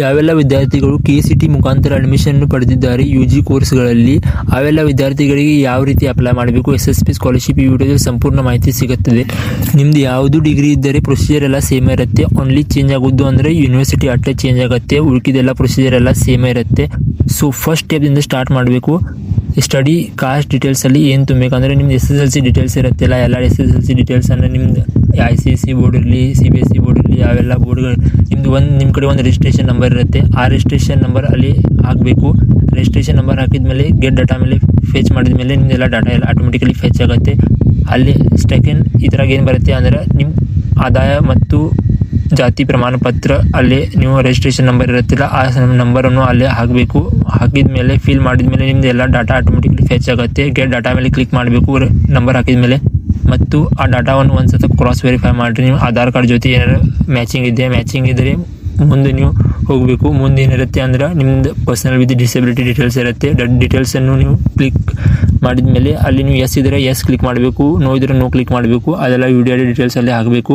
ಯಾವೆಲ್ಲ ವಿದ್ಯಾರ್ಥಿಗಳು KCT ಮುಖಾಂತರ ಅಡ್ಮಿಷನ್ ಪಡೆದಿದ್ದಾರೆ UG ಕೋರ್ಸ್ಗಳಲ್ಲಿ, ಅವೆಲ್ಲ ವಿದ್ಯಾರ್ಥಿಗಳಿಗೆ ಯಾವ ರೀತಿ ಅಪ್ಲೈ ಮಾಡಬೇಕು, SSP ಸ್ಕಾಲರ್ಶಿಪ್ ಈ ವಿಡಿಯೋದಲ್ಲಿ ಸಂಪೂರ್ಣ ಮಾಹಿತಿ ಸಿಗುತ್ತದೆ. ನಿಮ್ದು ಯಾವುದು ಡಿಗ್ರಿ ಇದ್ದರೆ ಪ್ರೊಸೀಜರ್ ಎಲ್ಲ ಸೇಮ್ ಇರುತ್ತೆ. ಓನ್ಲಿ ಚೇಂಜ್ ಆಗೋದು ಅಂದರೆ ಯೂನಿವರ್ಸಿಟಿ ಅಷ್ಟೇ ಚೇಂಜ್ ಆಗುತ್ತೆ, ಉಳಿದಿದ್ದೆಲ್ಲ ಪ್ರೊಸೀಜರ್ ಎಲ್ಲ ಸೇಮ್ ಇರುತ್ತೆ. ಸೊ ಫಸ್ಟ್ ಸ್ಟೆಪ್ದಿಂದ ಸ್ಟಾರ್ಟ್ ಮಾಡಬೇಕು. ಸ್ಟಡಿ ಕಾಸ್ಟ್ ಡೀಟೇಲ್ಸಲ್ಲಿ ಏನು ತುಂಬಬೇಕಂದ್ರೆ ನಿಮ್ದು SSLC ಡೀಟೇಲ್ಸ್ ಇರುತ್ತಲ್ಲ, ಎಲ್ಲ SSLC ಡೀಟೇಲ್ಸನ್ನು ನಿಮ್ದು ICSE ಬೋರ್ಡ್ ಇರಲಿ, CBSE ಬೋರ್ಡ್ ಇರಲಿ, ಯಾವೆಲ್ಲ ಬೋರ್ಡ್ಗಳು ನಿಮ್ಮದು ನಿಮ್ಮ ಕಡೆ ಒಂದು ರಿಜಿಸ್ಟ್ರೇಷನ್ ನಂಬರ್ ಇರುತ್ತೆ. ಆ ರಿಜಿಸ್ಟ್ರೇಷನ್ ನಂಬರ್ ಅಲ್ಲಿ ಹಾಕಬೇಕು. ರಿಜಿಸ್ಟ್ರೇಷನ್ ನಂಬರ್ ಹಾಕಿದ್ಮೇಲೆ ಗೆಟ್ ಡಾಟಾ ಮೇಲೆ ಫೆಚ್ ಮಾಡಿದ್ಮೇಲೆ ನಿಮ್ಮದೆಲ್ಲ ಡಾಟಾ ಎಲ್ಲ ಆಟೋಮೆಟಿಕಲಿ ಫೆಚ್ ಆಗುತ್ತೆ. ಅಲ್ಲಿ ಸೆಕೆಂಡ್ ಇದ್ರಾಗ ಏನು ಬರುತ್ತೆ ಅಂದರೆ ನಿಮ್ಮ ಆದಾಯ ಮತ್ತು ಜಾತಿ ಪ್ರಮಾಣ ಪತ್ರ ಅಲ್ಲಿ ನೀವು ರಿಜಿಸ್ಟ್ರೇಷನ್ ನಂಬರ್ ಇರುತ್ತಿಲ್ಲ, ಆ ನಂಬರನ್ನು ಅಲ್ಲೇ ಹಾಕಬೇಕು. ಹಾಕಿದ ಮೇಲೆ ಫಿಲ್ ಮಾಡಿದ ಮೇಲೆ ನಿಮ್ಮದು ಎಲ್ಲ ಡಾಟಾ ಆಟೋಮೆಟಿಕಲಿ ಫೆಚ್ ಆಗುತ್ತೆ. ಗೆಟ್ ಡಾಟಾ ಮೇಲೆ ಕ್ಲಿಕ್ ಮಾಡಬೇಕು ನಂಬರ್ ಹಾಕಿದ ಮೇಲೆ, ಮತ್ತು ಆ ಡಾಟಾವನ್ನು ಒಂದು ಸತ ಕ್ರಾಸ್ ವೆರಿಫೈ ಮಾಡಿರಿ. ನೀವು ಆಧಾರ್ ಕಾರ್ಡ್ ಜೊತೆ ಏನಾರು ಮ್ಯಾಚಿಂಗ್ ಇದ್ದರೆ ಮುಂದೆ ನೀವು ಹೋಗಬೇಕು. ಮುಂದೆ ಏನಿರುತ್ತೆ ಅಂದ್ರೆ ನಿಮ್ಮದು ಪರ್ಸನಲ್ ವಿತ್ ಡಿಸಬಿಲಿಟಿ ಡೀಟೇಲ್ಸ್ ಇರುತ್ತೆ. ಡೀಟೇಲ್ಸನ್ನು ನೀವು ಕ್ಲಿಕ್ ಮಾಡಿದ ಮೇಲೆ ಅಲ್ಲಿ ನೀವು ಎಸ್ ಇದ್ದರೆ ಎಸ್ ಕ್ಲಿಕ್ ಮಾಡಬೇಕು, ನೋ ಇದ್ದರೆ ನೋ ಕ್ಲಿಕ್ ಮಾಡಬೇಕು. ಅದೆಲ್ಲ ವಿಡಿಯೋ ಡೀಟೇಲ್ಸಲ್ಲಿ ಹಾಕಬೇಕು.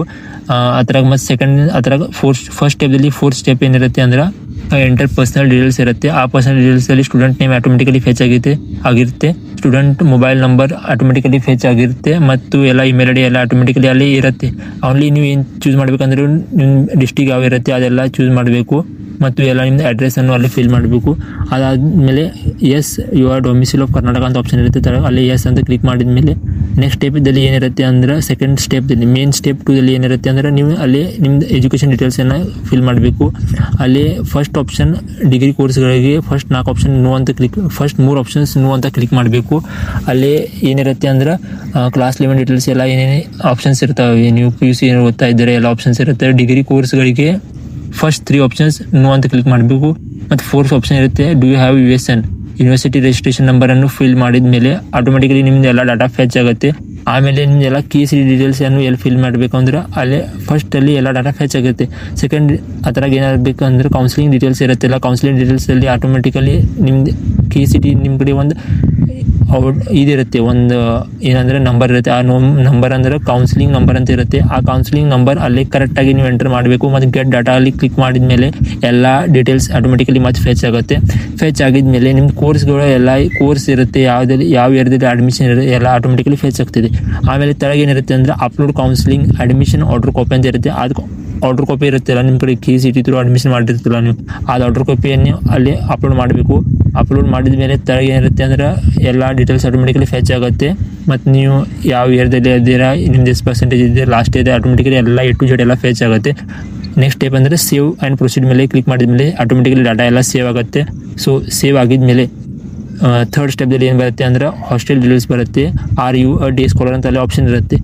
ಅದ್ರಾಗ ಮತ್ತು ಅದ್ರಾಗ ಫಸ್ಟ್ ಸ್ಟೆಪ್ದಲ್ಲಿ ಫೋರ್ತ್ ಸ್ಟೆಪ್ ಏನಿರುತ್ತೆ ಅಂದ್ರೆ ಎಂಟರ್ ಪರ್ಸನಲ್ ಡೀಟೇಲ್ಸ್ ಇರುತ್ತೆ. ಆ ಪರ್ಸನಲ್ ಡೀಟೇಲ್ಸಲ್ಲಿ ಸ್ಟೂಡೆಂಟ್ ನೇಮ್ ಆಟೋಮೆಟಿಕಲಿ ಫೆಚ್ ಆಗಿರುತ್ತೆ, student mobile number automatically fetch ಆಗಿರುತ್ತೆ, ಮತ್ತು ಎಲ್ಲ ಇಮೇಲ್ ID ಎಲ್ಲ ಆಟೋಮೆಟಿಕಲಿ ಅಲ್ಲಿ ಇರುತ್ತೆ. ಓನ್ಲಿ ನೀವು ಏನು ಚೂಸ್ ಮಾಡಬೇಕಂದ್ರೆ ನಿಮ್ಮ ಡಿಸ್ಟಿಕ್ ಯಾವ ಇರುತ್ತೆ ಅದೆಲ್ಲ ಚೂಸ್ ಮಾಡಬೇಕು, ಮತ್ತು ಎಲ್ಲ ನಿಮ್ಮದು ಅಡ್ರೆಸ್ಸನ್ನು ಅಲ್ಲಿ ಫಿಲ್ ಮಾಡಬೇಕು. ಅದಾದಮೇಲೆ is your domicile of Karnataka ಅಂತ ಆಪ್ಷನ್ ಇರುತ್ತೆ, ಅಲ್ಲಿ ಎಸ್ ಅಂತ ಕ್ಲಿಕ್ ಮಾಡಿದ ಮೇಲೆ ನೆಕ್ಸ್ಟ್ ಸ್ಟೆಪ್ದಲ್ಲಿ ಏನಿರುತ್ತೆ ಅಂದ್ರೆ ಸೆಕೆಂಡ್ ಸ್ಟೆಪ್ದಲ್ಲಿ ಮೇನ್ ಸ್ಟೆಪ್ 2ದಲ್ಲಿ ಏನಿರುತ್ತೆ ಅಂದರೆ ನೀವು ಅಲ್ಲಿ ನಿಮ್ಮದು ಎಜುಕೇಷನ್ ಡೀಟೇಲ್ಸನ್ನು ಫಿಲ್ ಮಾಡಬೇಕು. ಅಲ್ಲಿ ಫಸ್ಟ್ ಆಪ್ಷನ್ ಡಿಗ್ರಿ ಕೋರ್ಸ್ಗಳಿಗೆ ಫಸ್ಟ್ 4 ಆಪ್ಷನ್ ನೋ ಅಂತ ಫಸ್ಟ್ 3 ಆಪ್ಷನ್ಸ್ ನೋ ಅಂತ ಕ್ಲಿಕ್ ಮಾಡಬೇಕು. ಅಲ್ಲಿ ಏನಿರುತ್ತೆ ಅಂದ್ರೆ ಕ್ಲಾಸ್ 11 ಡೀಟೇಲ್ಸ್ ಎಲ್ಲ ಏನೇನು ಆಪ್ಷನ್ಸ್ ಇರ್ತವೆ, ನೀವು PUC ಏನು ಓದ್ತಾ ಇದ್ದರೆ ಎಲ್ಲ ಆಪ್ಷನ್ಸ್ ಇರುತ್ತೆ. ಡಿಗ್ರಿ ಕೋರ್ಸ್ಗಳಿಗೆ ಫಸ್ಟ್ 3 ಆಪ್ಷನ್ಸ್ ನೋ ಅಂತ ಕ್ಲಿಕ್ ಮಾಡಬೇಕು. ಮತ್ತು 4th ಆಪ್ಷನ್ ಇರುತ್ತೆ do you have USN university registration ನಂಬರನ್ನು ಫಿಲ್ ಮಾಡಿದ ಮೇಲೆ ಆಟೋಮೆಟಿಕಲಿ ನಿಮ್ದು ಎಲ್ಲ ಡಾಟಾ ಫೆಚ್ ಆಗುತ್ತೆ. ಆಮೇಲೆ ನಿಮ್ದೆಲ್ಲ KCT ಡೀಟೇಲ್ಸನ್ನು ಎಲ್ಲಿ ಫಿಲ್ ಮಾಡಬೇಕು ಅಂದ್ರೆ ಅಲ್ಲೇ ಫಸ್ಟಲ್ಲಿ ಎಲ್ಲ ಡಾಟಾ ಫೆಚ್ ಆಗುತ್ತೆ. ಸೆಕೆಂಡ್ ಅದ್ರಾಗ ಏನಾಗಬೇಕು ಅಂದರೆ ಕೌನ್ಸಿಲಿಂಗ್ ಡೀಟೇಲ್ಸ್ ಇರುತ್ತಲ್ಲ, ಕೌನ್ಸಿಲಿಂಗ್ ಡೀಟೇಲ್ಸಲ್ಲಿ ಆಟೋಮೆಟಿಕಲಿ ನಿಮ್ದು KCT ನಿಮ್ಮ ಕಡೆ ಒಂದು ಇದಿರುತ್ತೆ, ಒಂದು ಏನಂದರೆ ನಂಬರ್ ಇರುತ್ತೆ. ಆ ನಂಬರ್ ಅಂದರೆ ಕೌನ್ಸಿಲಿಂಗ್ ನಂಬರ್ ಅಂತ ಇರುತ್ತೆ. ಆ ಕೌನ್ಸಿಲಿಂಗ್ ನಂಬರ್ ಅಲ್ಲಿ ಕರೆಕ್ಟಾಗಿ ನೀವು ಎಂಟರ್ ಮಾಡಬೇಕು. ಮತ್ತು ಗೆಟ್ ಡಾಟಾ ಅಲ್ಲಿ ಕ್ಲಿಕ್ ಮಾಡಿದ ಮೇಲೆ ಎಲ್ಲ ಡೀಟೇಲ್ಸ್ ಆಟೋಮೆಟಿಕಲಿ ಮತ್ತೆ ಫೆಚ್ ಆಗುತ್ತೆ. ಫೆಚ್ ಆಗಿದ ಮೇಲೆ ನಿಮ್ಮ ಕೋರ್ಸ್ಗಳು ಎಲ್ಲ ಕೋರ್ಸ್ ಇರುತ್ತೆ, ಯಾವ ಇಯರ್ದಲ್ಲಿ ಅಡ್ಮಿಷನ್ ಇರುತ್ತೆ ಎಲ್ಲ ಆಟೋಮೆಟಿಕಲಿ ಫೆಚ್ ಆಗ್ತಿದೆ. ಆಮೇಲೆ ತೆಳಗೇನಿರುತ್ತೆ ಅಂದರೆ upload counselling admission order copy ಅಂತ ಇರುತ್ತೆ. ಅದು ಆರ್ಡರ್ ಕಾಪಿ ಇರುತ್ತಲ್ಲ ನಿಮ್ಮ ಕಡೆ KCT ಥ್ರೂ ಅಡ್ಮಿಷನ್ ಮಾಡಿರ್ತಿಲ್ಲ ನೀವು, ಅದು ಆರ್ಡರ್ ಕಾಪಿಯನ್ನು ಅಲ್ಲಿ ಅಪ್ಲೋಡ್ ಮಾಡಬೇಕು. ಅಪ್ಲೋಡ್ ಮಾಡಿದ ಮೇಲೆ ತೆಳಗೆ ಏನಿರುತ್ತೆ ಅಂದ್ರೆ ಎಲ್ಲ ಡೀಟೇಲ್ಸ್ ಆಟೋಮೆಟಿಕಲಿ ಫೆಚ್ ಆಗುತ್ತೆ. ಮತ್ತು ನೀವು ಯಾವ ಇಯರ್ದಲ್ಲಿ ಇದ್ದೀರಾ, ನಿಮ್ದು ಎಷ್ಟು ಪರ್ಸೆಂಟೇಜ್ ಇದೆ, ಲಾಸ್ಟ್ ಇದೆ, ಆಟೋಮೆಟಿಕಲಿ ಎಲ್ಲ A to Z ಎಲ್ಲ ಫೆಚ್ ಆಗುತ್ತೆ. ನೆಕ್ಸ್ಟ್ ಸ್ಟೆಪ್ ಅಂದರೆ ಸೇವ್ ಆ್ಯಂಡ್ ಪ್ರೊಸೀಡ್ ಮೇಲೆ ಕ್ಲಿಕ್ ಮಾಡಿದ ಮೇಲೆ ಆಟೋಮೆಟಿಕಲಿ ಡಾಟಾ ಎಲ್ಲ ಸೇವ್ ಆಗುತ್ತೆ. ಸೊ ಸೇವ್ ಆಗಿದ ಮೇಲೆ ಥರ್ಡ್ ಸ್ಟೆಪ್ದಲ್ಲಿ ಏನು ಬರುತ್ತೆ ಅಂದರೆ ಹಾಸ್ಟೆಲ್ ಡೀಟೇಲ್ಸ್ ಬರುತ್ತೆ. Are you a day scholar ಅಂತ ಅಲ್ಲಿ ಆಪ್ಷನ್ ಇರುತ್ತೆ.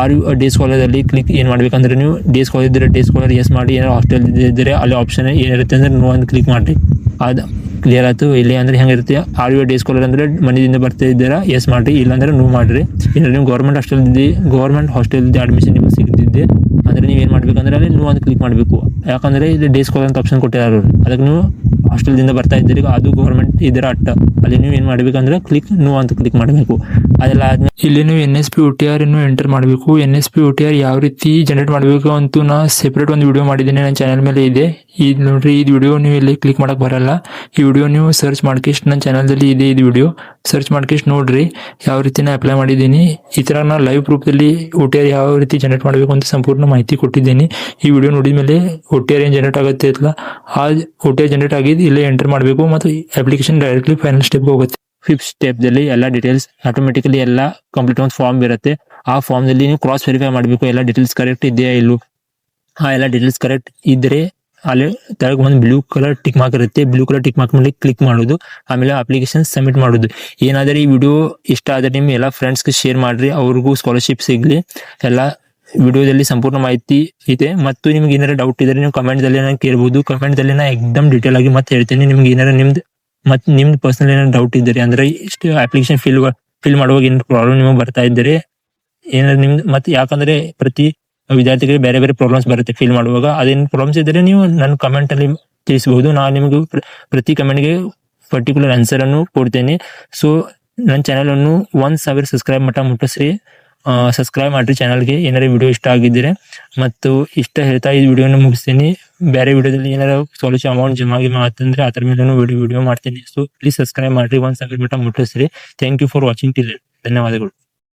ಆರ್ ಯು ಅ ಡೇ ಸ್ಕಾಲರಲ್ಲಿ ಕ್ಲಿಕ್ ಏನು ಮಾಡಬೇಕಂದ್ರೆ ನೀವು ಡೇ ಸ್ಕಾಲರ್ ಇದ್ದರೆ ಡೇ ಸ್ಕಾಲರ್ ಎಸ್ ಮಾಡಿ, ಏನಾದ್ರು ಹಾಸ್ಟೆಲ್ ಇದ್ದರೆ ಅಲ್ಲಿ ಆಪ್ಷನ್ ಏನಿರುತ್ತೆ ಅಂದರೆ ನೋ ಅಂತ ಕ್ಲಿಕ್ ಮಾಡಿರಿ. ಅದು ಕ್ಲಿಯರ್ ಆಯಿತು. ಇಲ್ಲಿ ಅಂದರೆ ಹೆಂಗಿರುತ್ತೆ ಆರ್ ಯು ಡೇ ಸ್ಕಾಲರ್ ಅಂದರೆ ಮನೆಯಿಂದ ಬರ್ತಾ ಇದ್ದೀರಾ ಎಸ್ ಮಾಡಿರಿ, ಇಲ್ಲಾಂದರೆ ನೋ ಮಾಡಿರಿ. ಇಲ್ಲ ನೀವು ಗೌರ್ಮೆಂಟ್ ಹಾಸ್ಟೆಲ್ದು ಅಡ್ಮಿಷನ್ ನಿಮಗೆ ಸಿಗ್ತಿದ್ದೆ ಅಂದರೆ ನೀವು ಏನು ಮಾಡಬೇಕಂದ್ರೆ ಅಲ್ಲಿ ನೋ ಅಂತ ಕ್ಲಿಕ್ ಮಾಡಬೇಕು. ಯಾಕಂದರೆ ಇಲ್ಲಿ ಡೇ ಸ್ಕಾಲರ್ ಅಂತ ಆಪ್ಷನ್ ಕೊಟ್ಟಿದ್ದಾರೆ, ಅದಕ್ಕೆ ನೀವು ಹಾಸ್ಟೆಲ್ದಿಂದ ಬರ್ತಾ ಇದ್ದೀರಿ, ಅದು ಗೌರ್ಮೆಂಟ್ ಇದರ ಅಲ್ಲಿ ನೀವು ಏನು ಮಾಡಬೇಕಂದ್ರೆ ಕ್ಲಿಕ್ ನೋ ಅಂತ ಕ್ಲಿಕ್ ಮಾಡಬೇಕು. ಅದೆಲ್ಲ ಆದ್ಮೇಲೆ ಇಲ್ಲಿ ನೀವು NSP OTR ಎಂಟರ್ ಮಾಡಬೇಕು. NSP OTR ಯಾವ ರೀತಿ ಜನರೇಟ್ ಮಾಡಬೇಕು ಅಂತೂ ನಾ ಸೆಪ್ರೇಟ್ ಒಂದು ವಿಡಿಯೋ ಮಾಡಿದ್ದೀನಿ, ನನ್ನ ಚಾನಲ್ ಮೇಲೆ ಇದೆ. ಇದು ನೋಡ್ರಿ, ಇದು ವಿಡಿಯೋ ನೀವು ಇಲ್ಲಿ ಕ್ಲಿಕ್ ಮಾಡೋಕ್ಕೆ ಬರಲ್ಲ. ಈ ವಿಡಿಯೋ ನೀವು ಸರ್ಚ್ ಮಾಡ್ಕೇಶ್ ನನ್ನ ಚಾನಲ್ದಲ್ಲಿ ಇದೆ, ಇದು ವಿಡಿಯೋ ಸರ್ಚ್ ಮಾಡ್ಕೇಶ್ ನೋಡ್ರಿ ಯಾವ ರೀತಿ ನಾ ಅಪ್ಲೈ ಮಾಡಿದ್ದೀನಿ. ಈ ಥರ ನಾನು ಲೈವ್ ಪ್ರೂಫ್ದಲ್ಲಿ OTR ಯಾವ ರೀತಿ ಜನರೇಟ್ ಮಾಡಬೇಕು ಅಂತ ಸಂಪೂರ್ಣ ಮಾಹಿತಿ ಕೊಟ್ಟಿದ್ದೀನಿ. ಈ ವಿಡಿಯೋ ನೋಡಿದ ಮೇಲೆ OTR ಏನು ಜನರೇಟ್ ಆಗುತ್ತೆ ಅಲ್ಲ, ಆ OTR ಜನರೇಟ್ ಆಗಿದ್ದು ಇಲ್ಲೇ ಎಂಟರ್ ಮಾಡಬೇಕು ಮತ್ತು ಅಪ್ಲಿಕೇಶನ್ ಡೈರೆಕ್ಟ್ಲಿ ಫೈನಲ್ ಸ್ಟೆಪ್ಗೆ ಹೋಗುತ್ತೆ. 5th ಸ್ಟೆಪ್ದಲ್ಲಿ ಎಲ್ಲ ಡೀಟೇಲ್ಸ್ ಆಟೋಮೆಟಿಕಲಿ ಎಲ್ಲ ಕಂಪ್ಲೀಟ್ ಒಂದು ಫಾರ್ಮ್ ಇರುತ್ತೆ. ಆ ಫಾರ್ಮ್ದಲ್ಲಿ ನೀವು ಕ್ರಾಸ್ ವೆರಿಫೈ ಮಾಡಬೇಕು, ಎಲ್ಲ ಡೀಟೇಲ್ಸ್ ಕರೆಕ್ಟ್ ಇದೆಯಾ ಇಲ್ಲೂ. ಆ ಎಲ್ಲ ಡೀಟೇಲ್ಸ್ ಕರೆಕ್ಟ್ ಇದ್ದರೆ ಅಲ್ಲಿ ತೆಳಗೆ ಒಂದು ಬ್ಲೂ ಕಲರ್ ಟಿಕ್ ಮಾರ್ಕ್ ಇರುತ್ತೆ. ಬ್ಲೂ ಕಲರ್ ಟಿಕ್ ಮಾರ್ಕ್ ಮೇಲೆ ಕ್ಲಿಕ್ ಮಾಡೋದು, ಆಮೇಲೆ ಅಪ್ಲಿಕೇಶನ್ ಸಬ್ಮಿಟ್ ಮಾಡೋದು. ಏನಾದರೆ ಈ ವಿಡಿಯೋ ಇಷ್ಟ ಆದರೆ ನಿಮ್ಮ ಎಲ್ಲ ಫ್ರೆಂಡ್ಸ್ಗೆ ಶೇರ್ ಮಾಡಿರಿ, ಅವ್ರಿಗೂ ಸ್ಕಾಲರ್ಶಿಪ್ ಸಿಗಲಿ. ಎಲ್ಲ ವಿಡಿಯೋದಲ್ಲಿ ಸಂಪೂರ್ಣ ಮಾಹಿತಿ ಇದೆ. ಮತ್ತು ನಿಮ್ಗೆ ಏನಾರು ಡೌಟ್ ಇದ್ದರೆ ನೀವು ಕಮೆಂಟ್ದಲ್ಲಿ ನಾನು ಕೇಳ್ಬೋದು. ಕಮೆಂಟ್ದಲ್ಲಿ ನಾನು ಎಕ್ದಮ್ ಡೀಟೇಲ್ ಆಗಿ ಮತ್ತೆ ಹೇಳ್ತೀನಿ. ನಿಮ್ಗೆ ಏನಾರು ನಿಮ್ದು ಪರ್ಸನಲ್ ಏನಾರು ಡೌಟ್ ಇದ್ದರೆ ಅಂದರೆ ಇಷ್ಟು ಅಪ್ಲಿಕೇಶನ್ ಫಿಲ್ ಮಾಡುವಾಗ ಏನು ಪ್ರಾಬ್ಲಮ್ ನಿಮಗೆ ಬರ್ತಾ ಇದ್ದರೆ ಏನಾದ್ರು ನಿಮ್ದು, ಮತ್ತು ಯಾಕಂದರೆ ಪ್ರತಿ ವಿದ್ಯಾರ್ಥಿಗಳಿಗೆ ಬೇರೆ ಬೇರೆ ಪ್ರಾಬ್ಲಮ್ಸ್ ಬರುತ್ತೆ ಫಿಲ್ ಮಾಡುವಾಗ. ಅದೇನು ಪ್ರಾಬ್ಲಮ್ಸ್ ಇದ್ದರೆ ನೀವು ನನ್ನ ಕಮೆಂಟಲ್ಲಿ ತಿಳಿಸ್ಬೋದು. ನಾನು ನಿಮಗೆ ಪ್ರತಿ ಕಮೆಂಟ್ಗೆ ಪರ್ಟಿಕ್ಯುಲರ್ ಆನ್ಸರನ್ನು ಕೊಡ್ತೇನೆ. ಸೊ ನನ್ನ ಚಾನಲನ್ನು 1000 ಸಬ್ಸ್ಕ್ರೈಬ್ ಮುಟ್ಟಿಸ್ರಿ. ಸಬ್ಸ್ಕ್ರೈಬ್ ಮಾಡಿರಿ ಚಾನಲ್ಗೆ. ಏನಾರ ವಿಡಿಯೋ ಇಷ್ಟ ಆಗಿದ್ದರೆ ಮತ್ತು ಇಷ್ಟ ಹೇಳ್ತಾ ಈ ವಿಡಿಯೋನ ಮುಗಿಸ್ತೀನಿ. ಬೇರೆ ವಿಡಿಯೋದಲ್ಲಿ ಏನಾರ ಸೊಲ್ಯೂಷನ್ ಅಮೌಂಟ್ ಜಮಾ ಆತಂದ್ರೆ ಅದ್ರ ಮೇಲೆ ವಿಡಿಯೋ ಮಾಡ್ತೀನಿ. ಸೊ ಪ್ಲೀಸ್ ಸಬ್ಸ್ಕ್ರೈಬ್ ಮಾಡಿರಿ, 1 ಸಾವಿರ ಮಟ್ಟ ಮುಟ್ಟಿಸ್ರಿ. Thank you for watching till. ಧನ್ಯವಾದಗಳು.